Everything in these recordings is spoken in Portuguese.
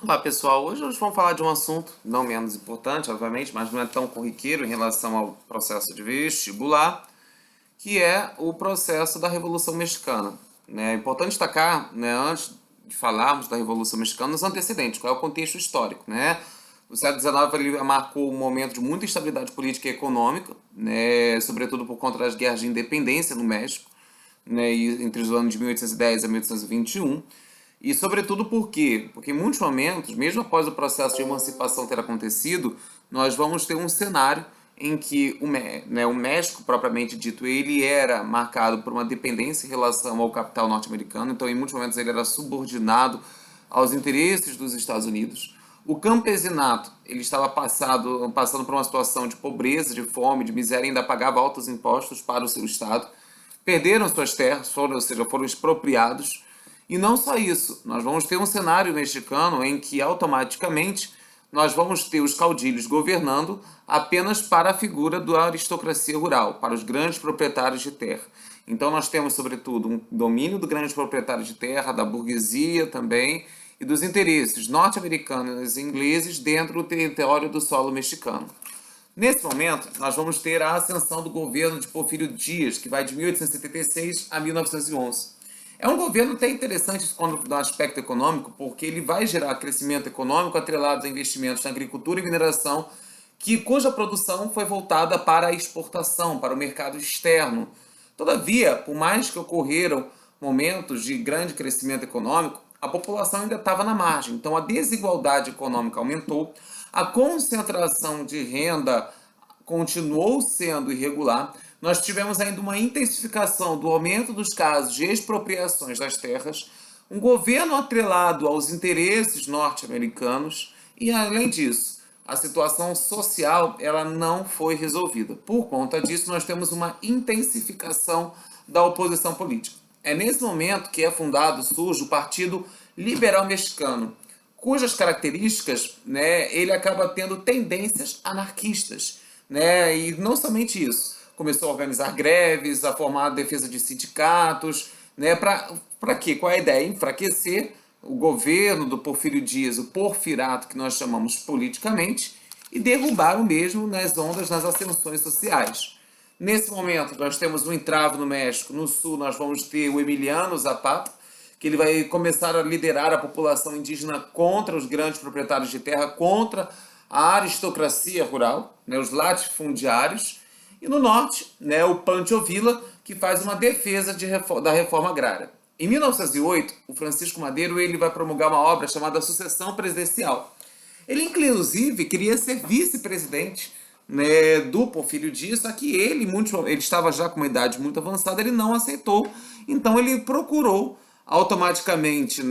Olá pessoal, hoje nós vamos falar de um assunto não menos importante, obviamente, mas não é tão corriqueiro em relação ao processo de vestibular, que é o processo da Revolução Mexicana. É importante destacar, antes de falarmos da Revolução Mexicana, os antecedentes, qual é o contexto histórico. O século XIX ele marcou um momento de muita instabilidade política e econômica, sobretudo por conta das guerras de independência no México, entre os anos de 1810 a 1821. E, sobretudo, por quê? Porque em muitos momentos, mesmo após o processo de emancipação ter acontecido, nós vamos ter um cenário em que o México, propriamente dito, ele era marcado por uma dependência em relação ao capital norte-americano, então em muitos momentos ele era subordinado aos interesses dos Estados Unidos. O campesinato ele estava passando por uma situação de pobreza, de fome, de miséria, e ainda pagava altos impostos para o seu estado. Perderam suas terras, foram expropriados. E não só isso, nós vamos ter um cenário mexicano em que automaticamente nós vamos ter os caudilhos governando apenas para a figura da aristocracia rural, para os grandes proprietários de terra. Então nós temos, sobretudo, um domínio do grande proprietário de terra, da burguesia também, e dos interesses norte-americanos e ingleses dentro do território do solo mexicano. Nesse momento, nós vamos ter a ascensão do governo de Porfírio Dias, que vai de 1876 a 1911. É um governo até interessante quando no aspecto econômico, porque ele vai gerar crescimento econômico atrelado a investimentos na agricultura e mineração, cuja produção foi voltada para a exportação, para o mercado externo. Todavia, por mais que ocorreram momentos de grande crescimento econômico, a população ainda estava na margem. Então, a desigualdade econômica aumentou, a concentração de renda continuou sendo irregular. Nós tivemos ainda uma intensificação do aumento dos casos de expropriações das terras, um governo atrelado aos interesses norte-americanos e, além disso, a situação social ela não foi resolvida. Por conta disso, nós temos uma intensificação da oposição política. É nesse momento que surge o Partido Liberal Mexicano, cujas características, ele acaba tendo tendências anarquistas, e não somente isso, começou a organizar greves, a formar a defesa de sindicatos, para quê? Qual é a ideia? Enfraquecer o governo do Porfírio Dias, o porfirato que nós chamamos politicamente, e derrubar o mesmo nas ondas, nas ascensões sociais. Nesse momento, nós temos um entrave no México. No sul, nós vamos ter o Emiliano Zapata, que ele vai começar a liderar a população indígena contra os grandes proprietários de terra, contra a aristocracia rural, os latifundiários. E no norte, o Pancho Villa, que faz uma defesa da reforma agrária. Em 1908, o Francisco Madero ele vai promulgar uma obra chamada Sucessão Presidencial. Ele, inclusive, queria ser vice-presidente do Porfírio Dias, só que ele estava já com uma idade muito avançada, ele não aceitou. Então, ele procurou automaticamente,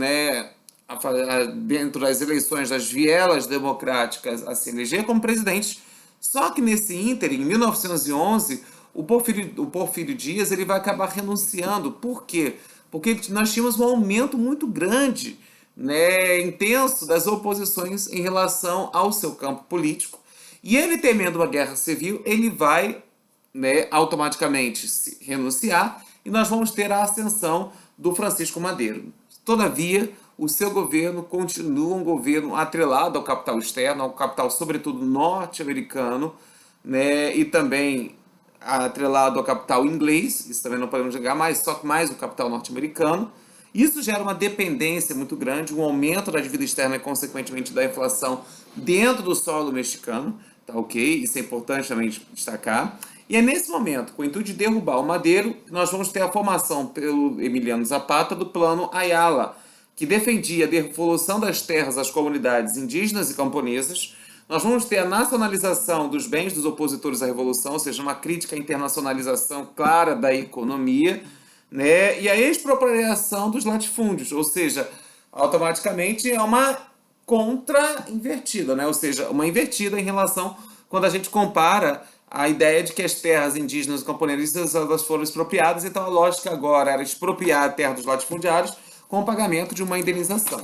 dentro das eleições das vielas democráticas, a se eleger como presidente. Só que nesse ínterim, em 1911, o Porfírio Dias ele vai acabar renunciando. Por quê? Porque nós tínhamos um aumento muito grande, intenso das oposições em relação ao seu campo político. E ele, temendo uma guerra civil, ele vai automaticamente renunciar e nós vamos ter a ascensão do Francisco Madero. Todavia, o seu governo continua um governo atrelado ao capital externo, ao capital sobretudo norte-americano, e também atrelado ao capital inglês, isso também não podemos negar, mas só que mais o capital norte-americano. Isso gera uma dependência muito grande, um aumento da dívida externa e, consequentemente, da inflação dentro do solo mexicano, tá ok? Isso é importante também destacar. E é nesse momento, com o intuito de derrubar o Madero, que nós vamos ter a formação pelo Emiliano Zapata do Plano Ayala, que defendia a devolução das terras às comunidades indígenas e camponesas. Nós vamos ter a nacionalização dos bens dos opositores à Revolução, ou seja, uma crítica à internacionalização clara da economia, e a expropriação dos latifúndios, ou seja, automaticamente é uma contra-invertida, ou seja, uma invertida em relação quando a gente compara a ideia de que as terras indígenas e camponesas elas foram expropriadas, então a lógica agora era expropriar a terra dos latifundiários com o pagamento de uma indenização.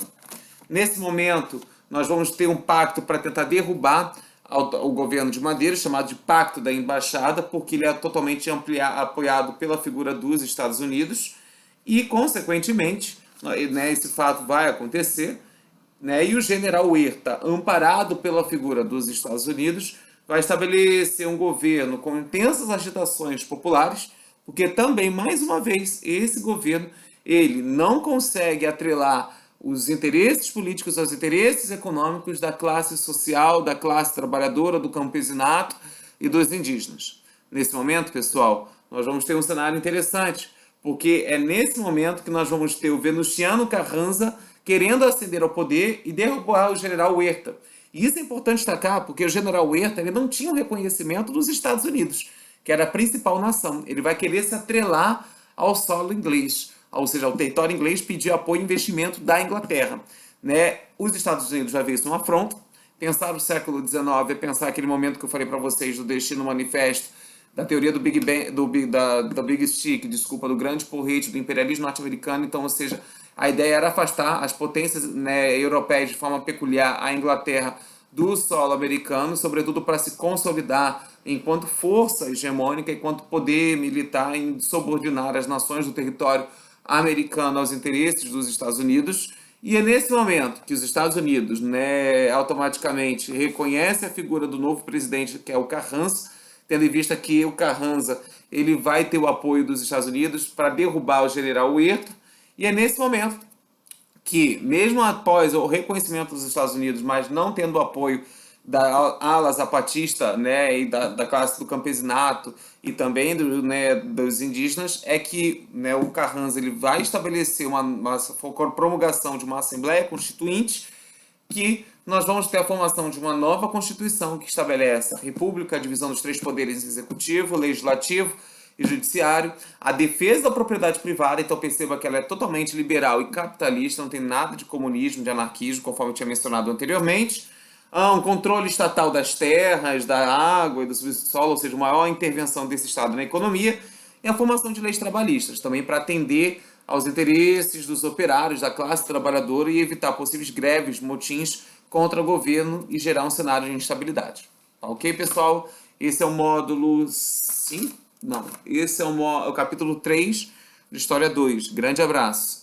Nesse momento, nós vamos ter um pacto para tentar derrubar o governo de Madero, chamado de Pacto da Embaixada, porque ele é totalmente apoiado pela figura dos Estados Unidos e, consequentemente, esse fato vai acontecer. né? E o general Huerta, amparado pela figura dos Estados Unidos, vai estabelecer um governo com intensas agitações populares, porque também, mais uma vez, esse governo ele não consegue atrelar os interesses políticos aos interesses econômicos da classe social, da classe trabalhadora, do campesinato e dos indígenas. Nesse momento, pessoal, nós vamos ter um cenário interessante, porque é nesse momento que nós vamos ter o Venustiano Carranza querendo ascender ao poder e derrubar o general Huerta. E isso é importante destacar, porque o general Huerta ele não tinha o reconhecimento dos Estados Unidos, que era a principal nação. Ele vai querer se atrelar ao solo inglês, ou seja, ao território inglês, pedir apoio e investimento da Inglaterra. Né? Os Estados Unidos já viram isso uma afronta. Pensar o século XIX é pensar aquele momento que eu falei para vocês do Destino Manifesto, da teoria do Big Bang, do Big Stick, desculpa, do grande porrete do imperialismo norte-americano. Então, ou seja, a ideia era afastar as potências, né, europeias de forma peculiar a Inglaterra do solo americano, sobretudo para se consolidar enquanto força hegemônica, enquanto poder militar em subordinar as nações do território americano aos interesses dos Estados Unidos. E é nesse momento que os Estados Unidos, né, automaticamente reconhece a figura do novo presidente, que é o Carranza, tendo em vista que o Carranza ele vai ter o apoio dos Estados Unidos para derrubar o general Huerta. E é nesse momento que, mesmo após o reconhecimento dos Estados Unidos, mas não tendo o apoio da ala zapatista, né, e da classe do campesinato e também né, dos indígenas, é que, né, o Carranza ele vai estabelecer uma promulgação de uma Assembleia Constituinte que nós vamos ter a formação de uma nova Constituição que estabelece a República, a divisão dos três poderes executivo, legislativo e judiciário, a defesa da propriedade privada. Então perceba que ela é totalmente liberal e capitalista, não tem nada de comunismo, de anarquismo, conforme eu tinha mencionado anteriormente. Um controle estatal das terras, da água e do subsolo, ou seja, maior intervenção desse Estado na economia, e a formação de leis trabalhistas, também para atender aos interesses dos operários, da classe trabalhadora e evitar possíveis greves, motins contra o governo e gerar um cenário de instabilidade. Ok, pessoal? Esse é o módulo 5? Não, esse é o capítulo 3 de História 2. Grande abraço.